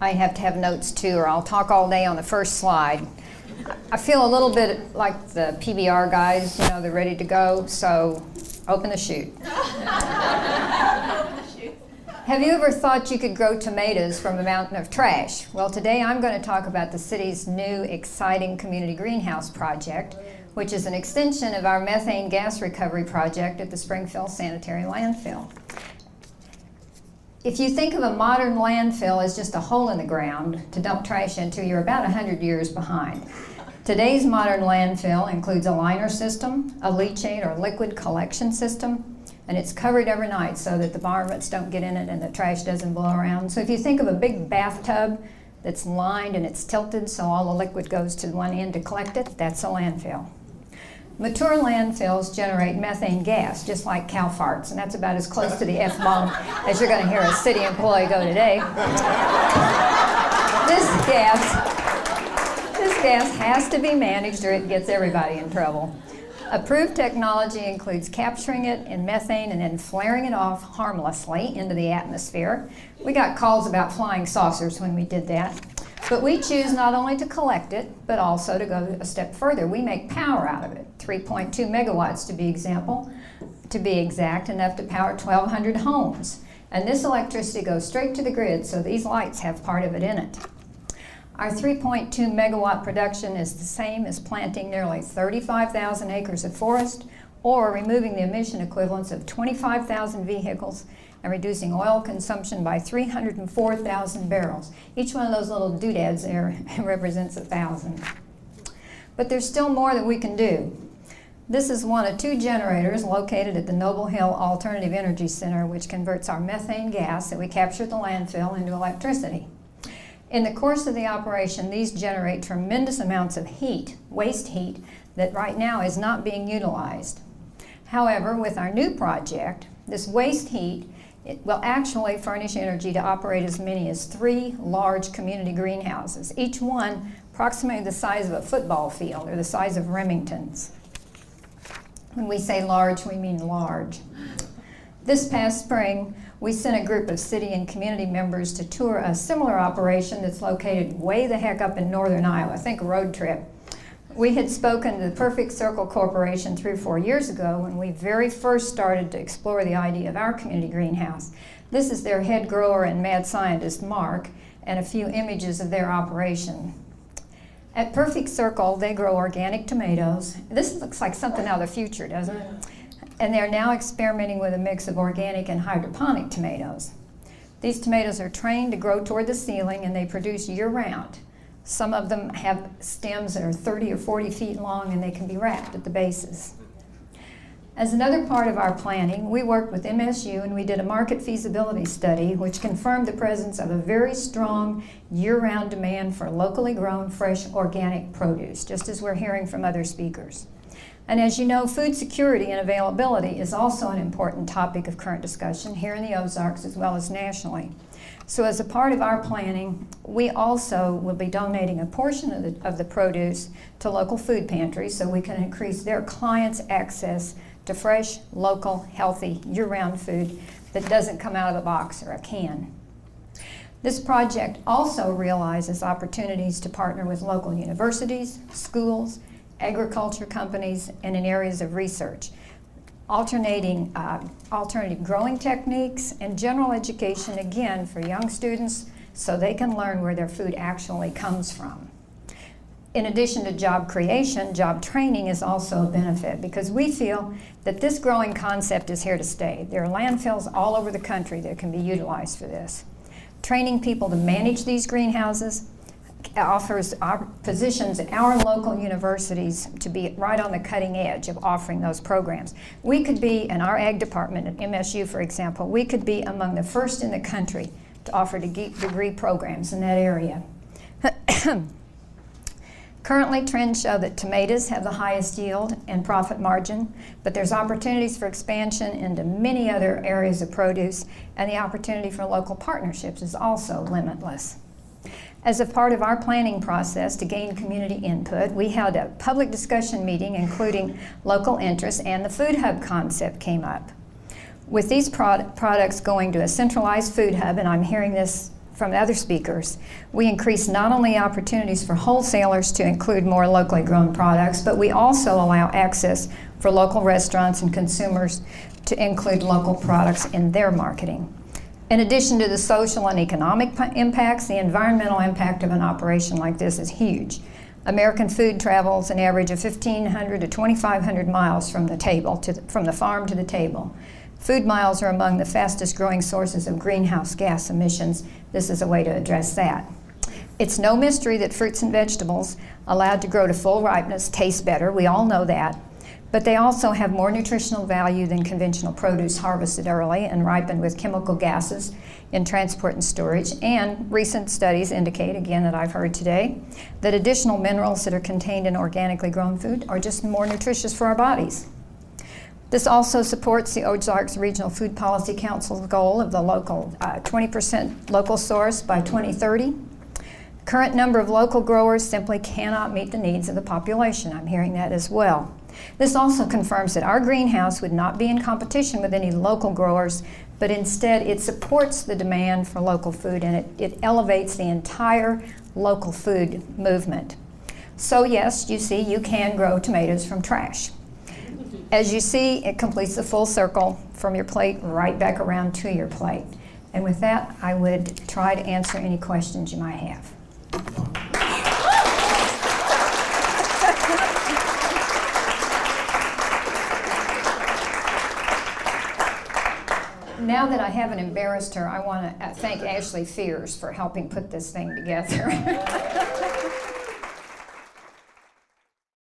I have to have notes too, or I'll talk all day on the first slide. I feel a little bit like the PBR guys, you know, they're ready to go, so open the chute. Have you ever thought you could grow tomatoes from a mountain of trash? Well, today I'm going to talk about the city's new exciting community greenhouse project, which is an extension of our methane gas recovery project at the Springfield Sanitary Landfill. If you think of a modern landfill as just a hole in the ground to dump trash into, you're about 100 years behind. Today's modern landfill includes a liner system, a leachate or liquid collection system, and it's covered every night so that the varmints don't get in it and the trash doesn't blow around. So if you think of a big bathtub that's lined and it's tilted so all the liquid goes to one end to collect it, that's a landfill. Mature landfills generate methane gas, just like cow farts, and that's about as close to the F-bomb as you're going to hear a city employee go today. This gas has to be managed or it gets everybody in trouble. Approved technology includes capturing it in methane and then flaring it off harmlessly into the atmosphere. We got calls about flying saucers when we did that. But we choose not only to collect it, but also to go a step further. We make power out of it, 3.2 megawatts to be exact, enough to power 1,200 homes. And this electricity goes straight to the grid, so these lights have part of it in it. Our 3.2 megawatt production is the same as planting nearly 35,000 acres of forest or removing the emission equivalents of 25,000 vehicles and reducing oil consumption by 304,000 barrels. Each one of those little doodads there represents 1,000. But there's still more that we can do. This is one of 2 generators located at the Noble Hill Alternative Energy Center, which converts our methane gas that we capture at the landfill into electricity. In the course of the operation, these generate tremendous amounts of heat, waste heat, that right now is not being utilized. However, with our new project, this waste heat it will actually furnish energy to operate as many as 3 large community greenhouses, each one approximately the size of a football field or the size of Remington's. When we say large, we mean large. This past spring, we sent a group of city and community members to tour a similar operation that's located way the heck up in northern Iowa, think a road trip. We had spoken to the Perfect Circle Corporation 3 or 4 years ago when we very first started to explore the idea of our community greenhouse. This is their head grower and mad scientist, Mark, and a few images of their operation. At Perfect Circle, they grow organic tomatoes. This looks like something out of the future, doesn't it? And they're now experimenting with a mix of organic and hydroponic tomatoes. These tomatoes are trained to grow toward the ceiling and they produce year-round. Some of them have stems that are 30 or 40 feet long and they can be wrapped at the bases. As another part of our planning, we worked with MSU and we did a market feasibility study which confirmed the presence of a very strong year-round demand for locally grown, fresh, organic produce, just as we're hearing from other speakers. And as you know, food security and availability is also an important topic of current discussion here in the Ozarks as well as nationally. So as a part of our planning, we also will be donating a portion of the produce to local food pantries so we can increase their clients' access to fresh, local, healthy, year-round food that doesn't come out of a box or a can. This project also realizes opportunities to partner with local universities, schools, agriculture companies, and in areas of research, alternative growing techniques and general education, again, for young students so they can learn where their food actually comes from. In addition to job creation, job training is also a benefit because we feel that this growing concept is here to stay. There are landfills all over the country that can be utilized for this. Training people to manage these greenhouses positions our local universities to be right on the cutting edge of offering those programs. We could be, in our ag department at MSU, for example, we could be among the first in the country to offer degree programs in that area. Currently, trends show that tomatoes have the highest yield and profit margin, but there's opportunities for expansion into many other areas of produce, and the opportunity for local partnerships is also limitless. As a part of our planning process to gain community input, we held a public discussion meeting including local interests, and the food hub concept came up. With these products going to a centralized food hub, and I'm hearing this from other speakers, we increase not only opportunities for wholesalers to include more locally grown products, but we also allow access for local restaurants and consumers to include local products in their marketing. In addition to the social and economic impacts, the environmental impact of an operation like this is huge. American food travels an average of 1,500 to 2,500 miles from the farm to the table. Food miles are among the fastest growing sources of greenhouse gas emissions. This is a way to address that. It's no mystery that fruits and vegetables allowed to grow to full ripeness taste better. We all know that. But they also have more nutritional value than conventional produce harvested early and ripened with chemical gases in transport and storage. And recent studies indicate, again that I've heard today, that additional minerals that are contained in organically grown food are just more nutritious for our bodies. This also supports the Ozarks Regional Food Policy Council's goal of the local 20% local source by 2030. Current number of local growers simply cannot meet the needs of the population. I'm hearing that as well. This also confirms that our greenhouse would not be in competition with any local growers, but instead it supports the demand for local food, and it elevates the entire local food movement. So yes, you see, you can grow tomatoes from trash. As you see, it completes the full circle from your plate right back around to your plate. And with that, I would try to answer any questions you might have. Now that I haven't embarrassed her, I want to thank Ashley Fears for helping put this thing together.